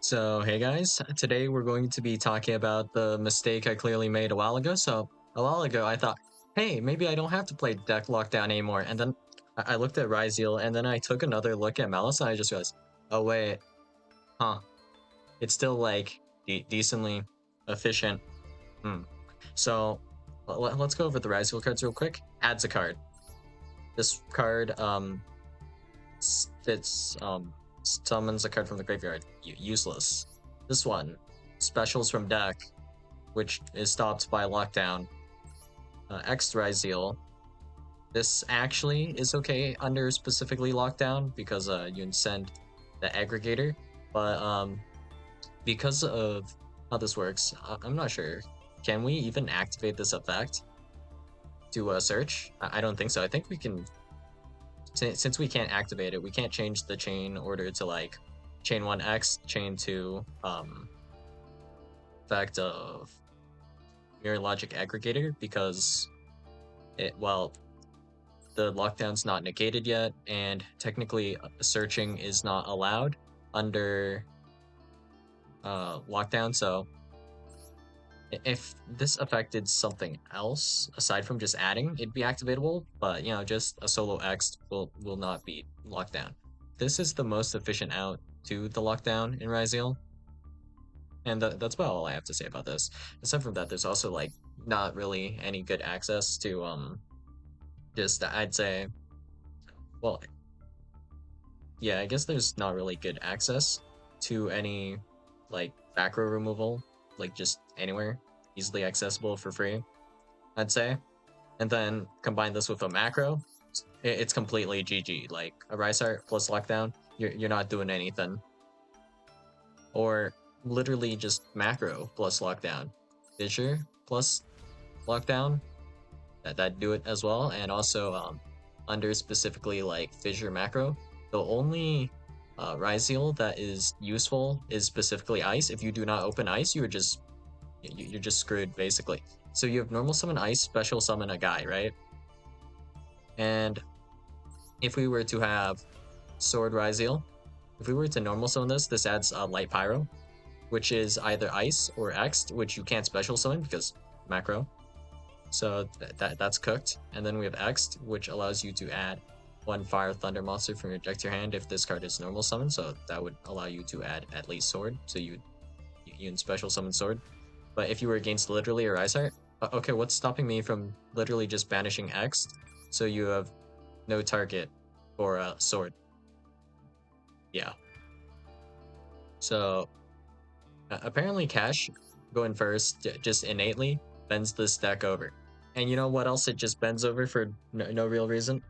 So, hey guys, today we're going to be talking about the mistake I clearly made a while ago. So, a while ago, I thought, hey, maybe I don't have to play Deck Lockdown anymore. And then I looked at Ryzeal, and then I took another look at Malice, and I just realized, oh, wait, huh, it's still like decently efficient. Hmm. So, let's go over the Ryzeal cards real quick. Adds a card. This card, it's summons a card from the graveyard. Useless. This one, specials from deck, which is stopped by lockdown. X Ryzeal. This actually is okay under specifically lockdown because you can send the aggregator, but because of how this works, I'm not sure. Can we even activate this effect to search? I don't think so. I think we can, since we can't activate it, we can't change the chain order to like chain 1x, chain 2, effect of mirror logic aggregator because the lockdown's not negated yet, and technically searching is not allowed under lockdown. So if this affected something else aside from just adding, it'd be activatable, but just a solo X will not be locked down. This is the most efficient out to the lockdown in Ryzeal, and that's about all I have to say about this. Aside from that, there's also like not really any good access to just I'd say, well, yeah, I guess there's not really good access to any like macro removal, like just anywhere easily accessible for free, I'd say. And then combine this with a macro, it's completely GG. Like a Rise Art plus lockdown, you're not doing anything. Or literally just macro plus lockdown. Fissure plus lockdown, that do it as well. And also under specifically like Fissure macro, the only Ryzeal that is useful is specifically Ice. If you do not open Ice, you're just screwed basically. So you have normal summon Ice, special summon a guy, right? And if we were to have Sword Ryzeal, if we were to normal summon this adds Light Pyro, which is either Ice or X'd, which you can't special summon because macro. So that's cooked. And then we have X'd, which allows you to add one Fire Thunder monster from your deck to your hand if this card is normal summon. So that would allow you to add at least Sword. So you can special summon Sword. But if you were against literally or Ice Heart, okay, what's stopping me from literally just banishing X? So you have no target for a Sword. Yeah. So apparently Cash going first just innately bends this deck over. And you know what else it just bends over for no real reason?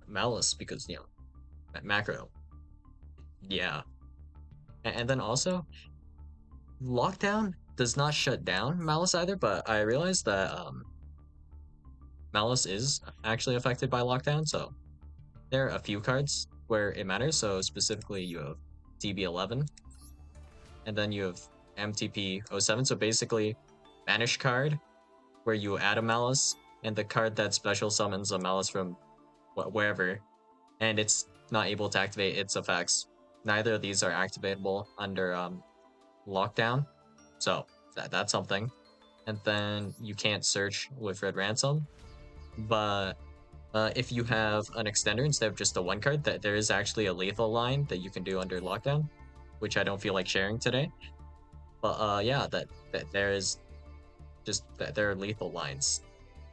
Malice, because macro. Yeah. And then also lockdown does not shut down Malice either, but I realized that Malice is actually affected by lockdown, so there are a few cards where it matters. So specifically you have DB11, and then you have MTP07. So basically banish card where you add a Malice, and the card that special summons a Malice from wherever, and it's not able to activate its effects. Neither of these are activatable under lockdown, so that's something. And then you can't search with Red Ransom, but if you have an extender instead of just a one card, that there is actually a lethal line that you can do under lockdown, which I don't feel like sharing today. But yeah, that there is just that there are lethal lines.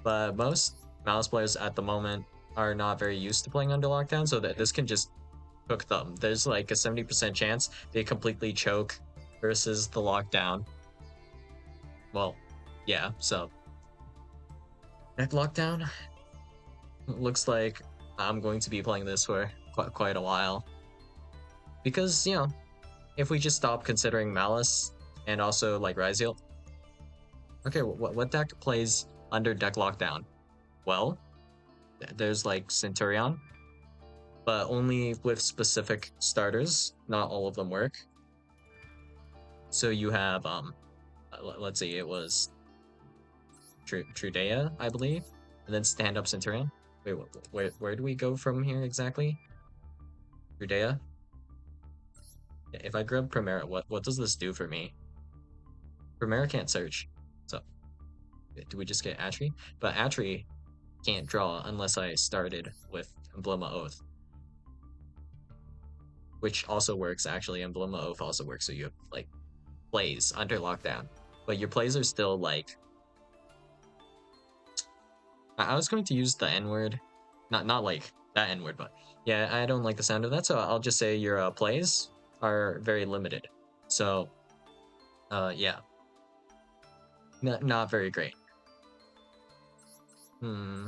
But most Malice players at the moment are not very used to playing under lockdown, so that this can just cook them. There's like a 70% chance they completely choke versus the lockdown. Well, yeah, so neck lockdown looks like I'm going to be playing this for quite a while. Because, if we just stop considering Malice and also like Ryzeal. Okay, what deck plays under deck lockdown? Well, there's like Centurion, but only with specific starters. Not all of them work. So you have let's see, it was Trudea, I believe, and then Stand Up Centurion. Wait, where do we go from here exactly? Trudea. If I grab Primera, what does this do for me? Primera can't search. So do we just get Atri? But Atri can't draw unless I started with Emblema Oath, which also works actually. Emblema Oath also works, so you have like plays under lockdown. But your plays are still like I was going to use the N word, not like that N word, but yeah, I don't like the sound of that, so I'll just say your plays are very limited. So, yeah, not very great. Hmm,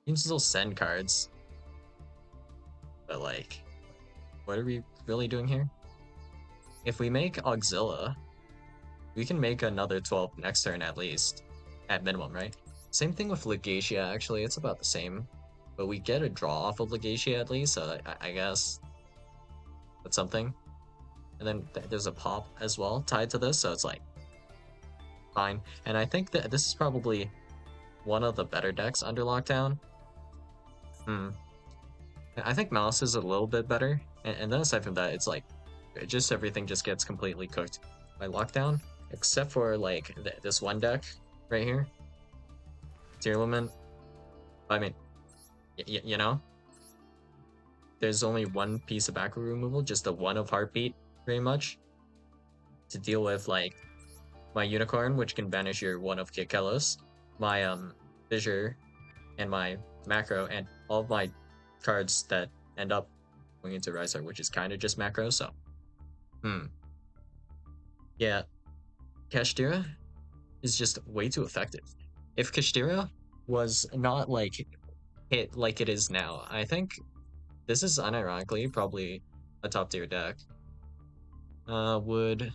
you can still send cards, but like, what are we really doing here? If we make Auxilla, we can make another 12 next turn at least, at minimum, right? Same thing with Legacia, actually, it's about the same, but we get a draw off of Legacia at least, so I guess that's something. And then there's a pop as well tied to this, so it's like fine. And I think that this is probably one of the better decks under lockdown. Hmm. I think Mouse is a little bit better, and then aside from that, it's like just everything just gets completely cooked by lockdown, except for like this one deck right here, Tier Limit. I mean, you know, there's only one piece of back removal, just the one of Heartbeat, pretty much, to deal with like my Unicorn, which can banish your one of Kikelos, my Fissure, and my Macro, and all of my cards that end up going into Rise which is kind of just macro. So, yeah, Kashtira is just way too effective. If Kashtira was not like hit like it is now, I think this is unironically probably a top tier deck. Would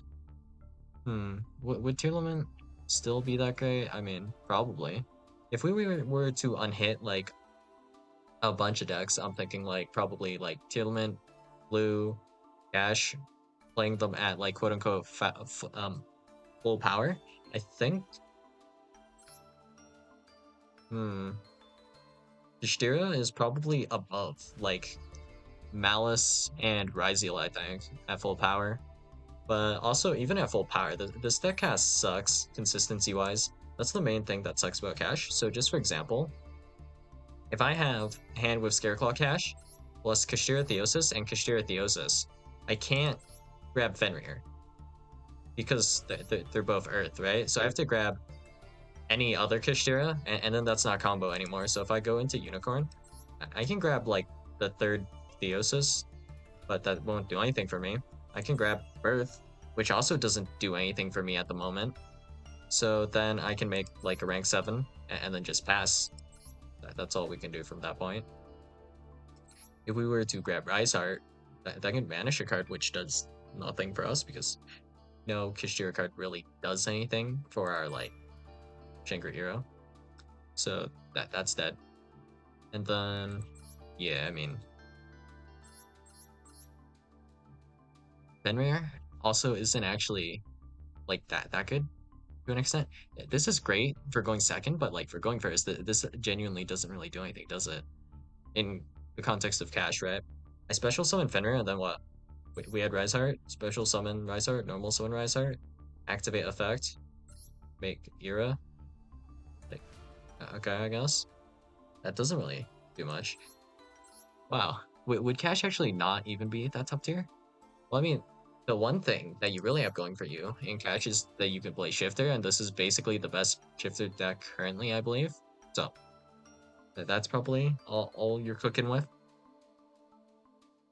would Tearlament still be that great? I mean, probably. If we were to unhit like a bunch of decks, I'm thinking like probably like Tearlament, Blue, Cash, playing them at like quote unquote full power. I think. Hmm. Yshtira is probably above like Malice and Ryzeal, I think, at full power. But also, even at full power, this deck cast sucks consistency wise. That's the main thing that sucks about Cash. So, just for example, if I have a hand with Scareclaw Cash plus Kashira Theosis and Kashira Theosis, I can't grab Fenrir because they're both Earth, right? So I have to grab any other Kashtira, and then that's not combo anymore. So if I go into Unicorn, I can grab like the third Theosis, but that won't do anything for me. I can grab Birth, which also doesn't do anything for me at the moment. So then I can make like a rank 7 and then just pass. That's all we can do from that point. If we were to grab Rise Heart, that can banish a card, which does nothing for us because no Kashtira card really does anything for our like Shankar hero. So that's dead. And then yeah, I mean Fenrir also isn't actually like that good to an extent. This is great for going second, but like for going first, this genuinely doesn't really do anything, does it? In the context of Cash, right? I special summon Fenrir, and then what? We had Rise Heart, special summon Rise Heart, normal summon Rise Heart, activate effect, make Era. Like, okay, I guess that doesn't really do much. Wow, would Cash actually not even be that top tier? Well, I mean, the one thing that you really have going for you in Cash is that you can play Shifter, and this is basically the best Shifter deck currently, I believe. So that's probably all you're cooking with.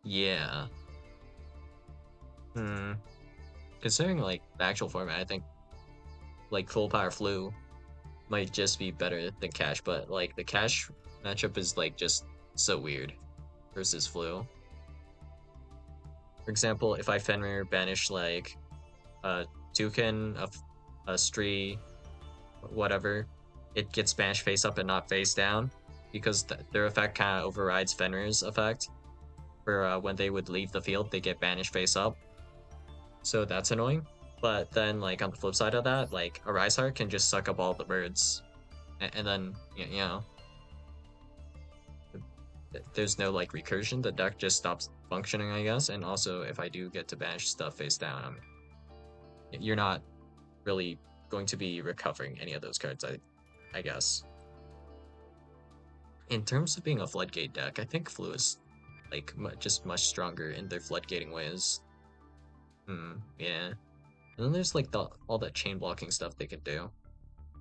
Yeah. Hmm. Considering like the actual format, I think like Full Power Flu might just be better than Cash, but like the Cash matchup is like just so weird versus Flu. For example, if I Fenrir banish like a Toucan, a Stree, whatever, it gets banished face up and not face down because their effect kind of overrides Fenrir's effect. Where when they would leave the field, they get banished face up. So that's annoying. But then, like on the flip side of that, like a Rise Heart can just suck up all the birds, and then you know, there's no like recursion. The deck just stops functioning, I guess. And also, if I do get to banish stuff face down, you're not really going to be recovering any of those cards, I guess. In terms of being a floodgate deck, I think Flu is like just much stronger in their floodgating ways. Yeah. And then there's like all that chain blocking stuff they can do.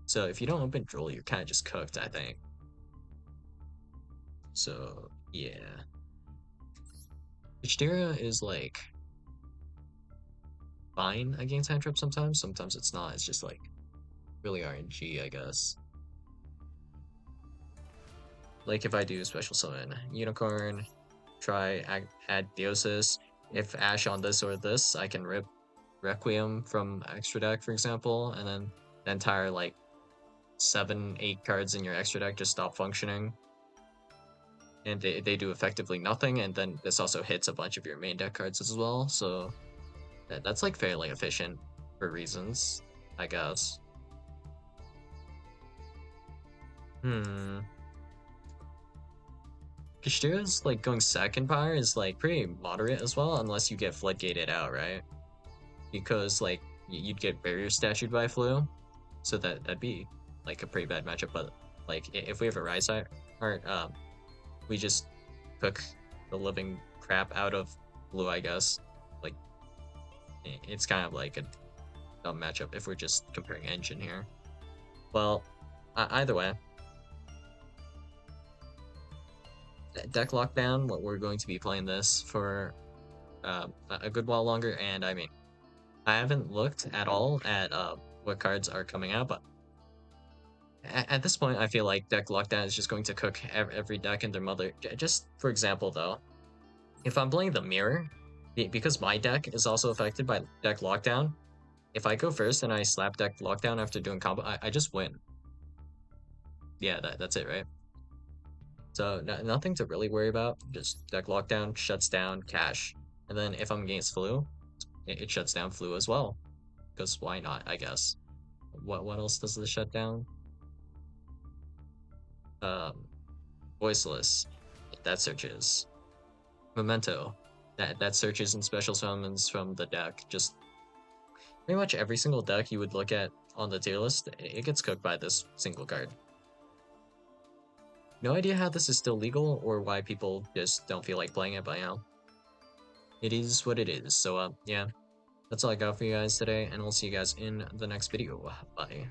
So if you don't open Droll, you're kind of just cooked, I think. So yeah, Ichteria is like fine against hand trap sometimes. Sometimes it's not. It's just like really RNG, I guess. Like if I do special summon Unicorn, try add Theosis. If Ash on this or this, I can rip Requiem from extra deck, for example, and then the entire like 7, 8 cards in your extra deck just stop functioning. And they do effectively nothing, and then this also hits a bunch of your main deck cards as well, so that's like fairly efficient for reasons, I guess. Hmm. Kashtira's like going second power is like pretty moderate as well, unless you get floodgated out, right? Because like you'd get barrier statued by Flu, so that'd be like a pretty bad matchup. But like if we have a Rise Art, we just cook the living crap out of Blue, I guess. Like it's kind of like a dumb matchup if we're just comparing engine here. Well, either way, deck lockdown. We're going to be playing this for a good while longer, and I mean, I haven't looked at all at what cards are coming out, but at this point, I feel like deck lockdown is just going to cook every deck and their mother. Just for example, though, if I'm playing the mirror, because my deck is also affected by deck lockdown, if I go first and I slap deck lockdown after doing combo, I just win. Yeah, that's it, right? So nothing to really worry about. Just deck lockdown shuts down cash, and then if I'm against Flu, it shuts down Flu as well. Because why not? I guess. What else does this shut down? Um, Voiceless. That searches. Memento. That searches and special summons from the deck. Just pretty much every single deck you would look at on the tier list, it gets cooked by this single card. No idea how this is still legal or why people just don't feel like playing it, but you know, it is what it is. So yeah, that's all I got for you guys today, and we'll see you guys in the next video. Bye.